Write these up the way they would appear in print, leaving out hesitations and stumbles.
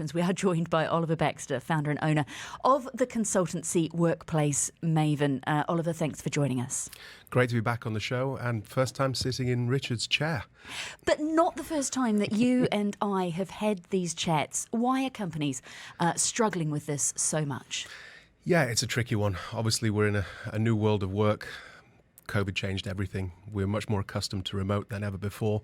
We are joined by Oliver Baxter, founder and owner of the consultancy Workplace Maven. Oliver, thanks for joining us. Great to be back on the show, and first time sitting in Richard's chair. But not the first time that you and I have had these chats. Why are companies struggling with this so much? Yeah, it's a tricky one. Obviously, we're in a new world of work. COVID changed everything. We're much more accustomed to remote than ever before.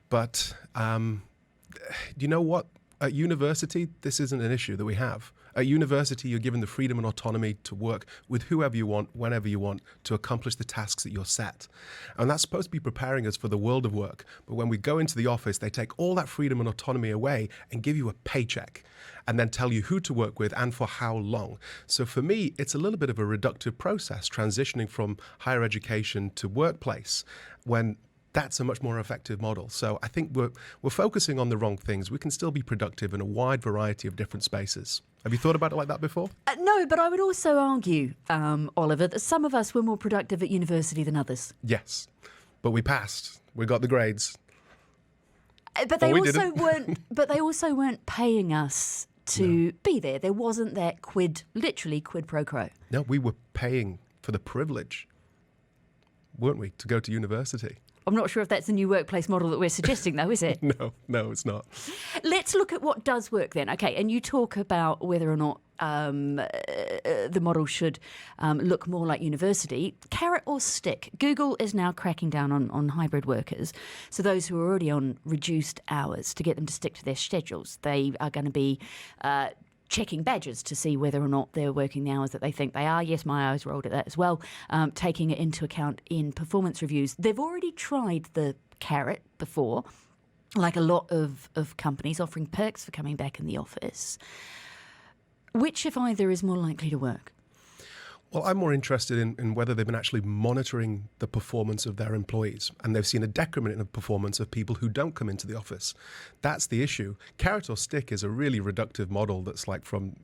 But you know what? At university, this isn't an issue that we have. At university, you're given the freedom and autonomy to work with whoever you want, whenever you want, to accomplish the tasks that you're set. And that's supposed to be preparing us for the world of work. But when we go into the office, they take all that freedom and autonomy away and give you a paycheck and then tell you who to work with and for how long. So for me, it's a little bit of a reductive process, transitioning from higher education to workplace, when that's a much more effective model. So I think we're focusing on the wrong things. We can still be productive in a wide variety of different spaces. Have you thought about it like that before? No, but I would also argue, Oliver, that some of us were more productive at university than others. Yes, but we passed. We got the grades. But they also weren't. But they also weren't paying us to be there. There wasn't that literally quid pro quo. No, we were paying for the privilege, weren't we, to go to university? I'm not sure if that's the new workplace model that we're suggesting, though, is it? No, it's not. Let's look at what does work then. Okay, and you talk about whether or not the model should look more like university. Carrot or stick? Google is now cracking down on hybrid workers. So those who are already on reduced hours, to get them to stick to their schedules, they are going to be checking badges to see whether or not they're working the hours that they think they are. Yes, my eyes rolled at that as well, taking it into account in performance reviews. They've already tried the carrot before, like a lot of companies, offering perks for coming back in the office. Which, if either, is more likely to work? Well, I'm more interested in whether they've been actually monitoring the performance of their employees, and they've seen a decrement in the performance of people who don't come into the office. That's the issue. Carrot or stick is a really reductive model that's like from,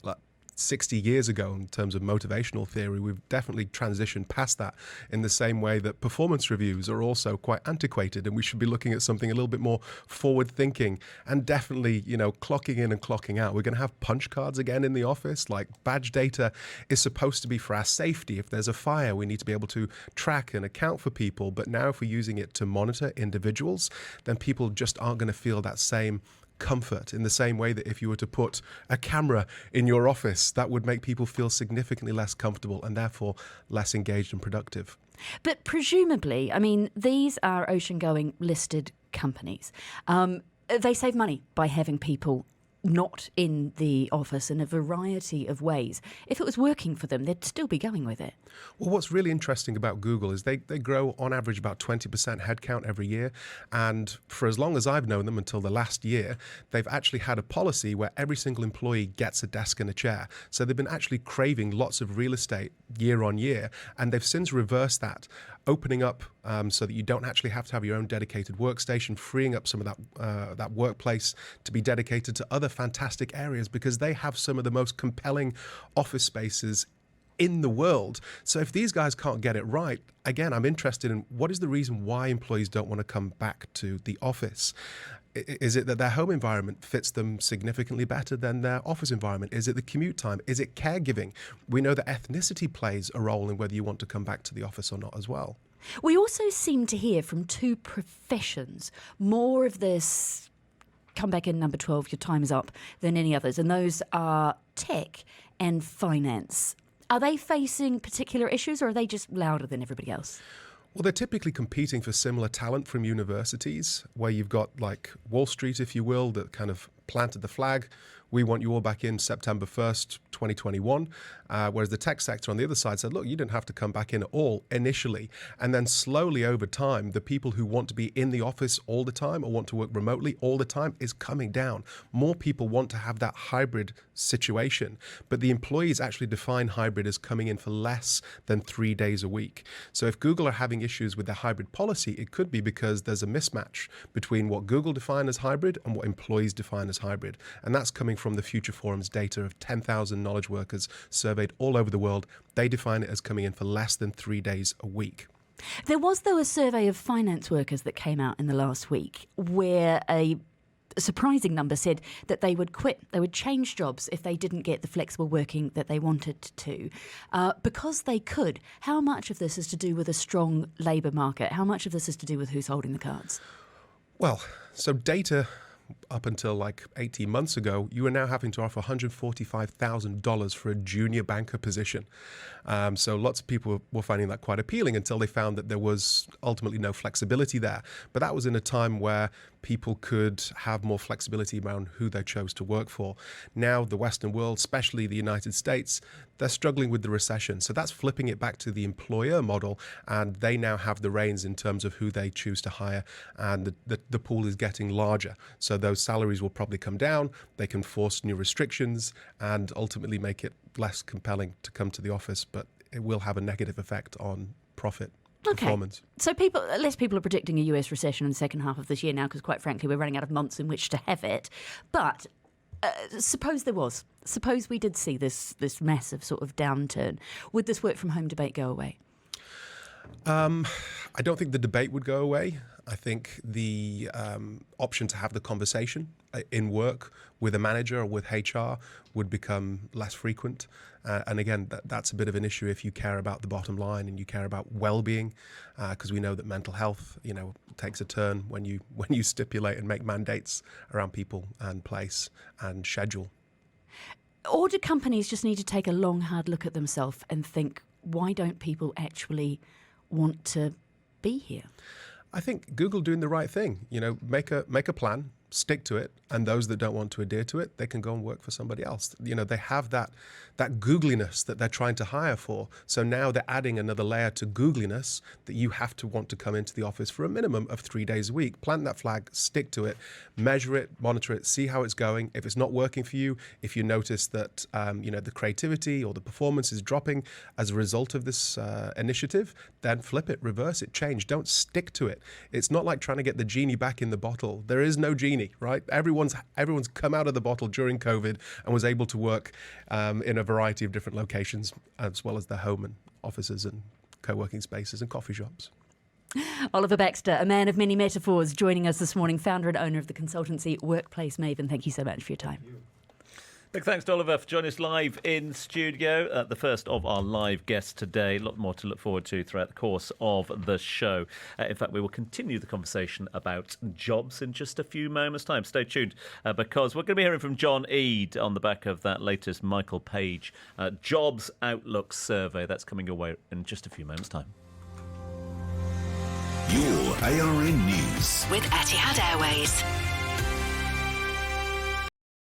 like 60 years ago in terms of motivational theory. We've definitely transitioned past that, in the same way that performance reviews are also quite antiquated, and we should be looking at something a little bit more forward thinking, and definitely, clocking in and clocking out. We're going to have punch cards again in the office. Like, badge data is supposed to be for our safety. If there's a fire, we need to be able to track and account for people. But now if we're using it to monitor individuals, then people just aren't going to feel that same comfort, in the same way that if you were to put a camera in your office, that would make people feel significantly less comfortable and therefore less engaged and productive. But presumably, I mean, these are ocean-going listed companies. They save money by having people not in the office in a variety of ways. If it was working for them, they'd still be going with it. Well, what's really interesting about Google is they grow on average about 20% headcount every year. And for as long as I've known them, until the last year, they've actually had a policy where every single employee gets a desk and a chair. So they've been actually craving lots of real estate year on year. And they've since reversed that, opening up so that you don't actually have to have your own dedicated workstation, freeing up some of that workplace to be dedicated to other fantastic areas, because they have some of the most compelling office spaces in the world. So if these guys can't get it right, again, I'm interested in what is the reason why employees don't want to come back to the office. Is it that their home environment fits them significantly better than their office environment? Is it the commute time? Is it caregiving? We know that ethnicity plays a role in whether you want to come back to the office or not as well. We also seem to hear from two professions more of this come back in number 12, your time is up, than any others, and those are tech and finance. Are they facing particular issues, or are they just louder than everybody else? Well, they're typically competing for similar talent from universities, where you've got like Wall Street, if you will, that kind of planted the flag. We want you all back in September 1st, 2021. Whereas the tech sector on the other side said, look, you didn't have to come back in at all initially. And then slowly over time, the people who want to be in the office all the time or want to work remotely all the time is coming down. More people want to have that hybrid situation, but the employees actually define hybrid as coming in for less than 3 days a week. So if Google are having issues with their hybrid policy, it could be because there's a mismatch between what Google define as hybrid and what employees define as hybrid. And that's coming from the Future Forum's data of 10,000 knowledge workers surveyed all over the world. They define it as coming in for less than 3 days a week. There was, though, a survey of finance workers that came out in the last week where a surprising number said that they would quit, they would change jobs if they didn't get the flexible working that they wanted to. Because they could, how much of this is to do with a strong labour market? How much of this is to do with who's holding the cards? Well, so data up until like 18 months ago, you were now having to offer $145,000 for a junior banker position. So lots of people were finding that quite appealing until they found that there was ultimately no flexibility there. But that was in a time where people could have more flexibility around who they chose to work for. Now, the Western world, especially the United States, they're struggling with the recession. So that's flipping it back to the employer model, and they now have the reins in terms of who they choose to hire, and the pool is getting larger. So those salaries will probably come down. They can force new restrictions and ultimately make it less compelling to come to the office, but it will have a negative effect on profit. Performance. So less people are predicting a US recession in the second half of this year now, because quite frankly we're running out of months in which to have it. But suppose there was. Suppose we did see this massive sort of downturn. Would this work from home debate go away? I don't think the debate would go away. I think the option to have the conversation in work with a manager or with HR would become less frequent. And again, that's a bit of an issue if you care about the bottom line and you care about well-being, because we know that mental health, takes a turn when you stipulate and make mandates around people and place and schedule. Or do companies just need to take a long, hard look at themselves and think, why don't people actually want to be here? I think Google doing the right thing. Make a plan, stick to it, and those that don't want to adhere to it, they can go and work for somebody else. They have that googliness that they're trying to hire for. So now they're adding another layer to googliness that you have to want to come into the office for a minimum of 3 days a week. Plant that flag, stick to it, measure it, monitor it, see how it's going. If it's not working for you, if you notice that the creativity or the performance is dropping as a result of this initiative, then flip it, reverse it, change. Don't stick to it. It's not like trying to get the genie back in the bottle. There is no genie, right? Everyone's come out of the bottle during COVID and was able to work in a variety of different locations, as well as their home and offices and co-working spaces and coffee shops. Oliver Baxter, a man of many metaphors, joining us this morning, founder and owner of the consultancy Workplace Maven. Thank you so much for your time. Big thanks to Oliver for joining us live in studio. The first of our live guests today. A lot more to look forward to throughout the course of the show. In fact, we will continue the conversation about jobs in just a few moments' time. Stay tuned because we're going to be hearing from John Eade on the back of that latest Michael Page Jobs Outlook survey. That's coming your way in just a few moments' time. Your ARN News with Etihad Airways.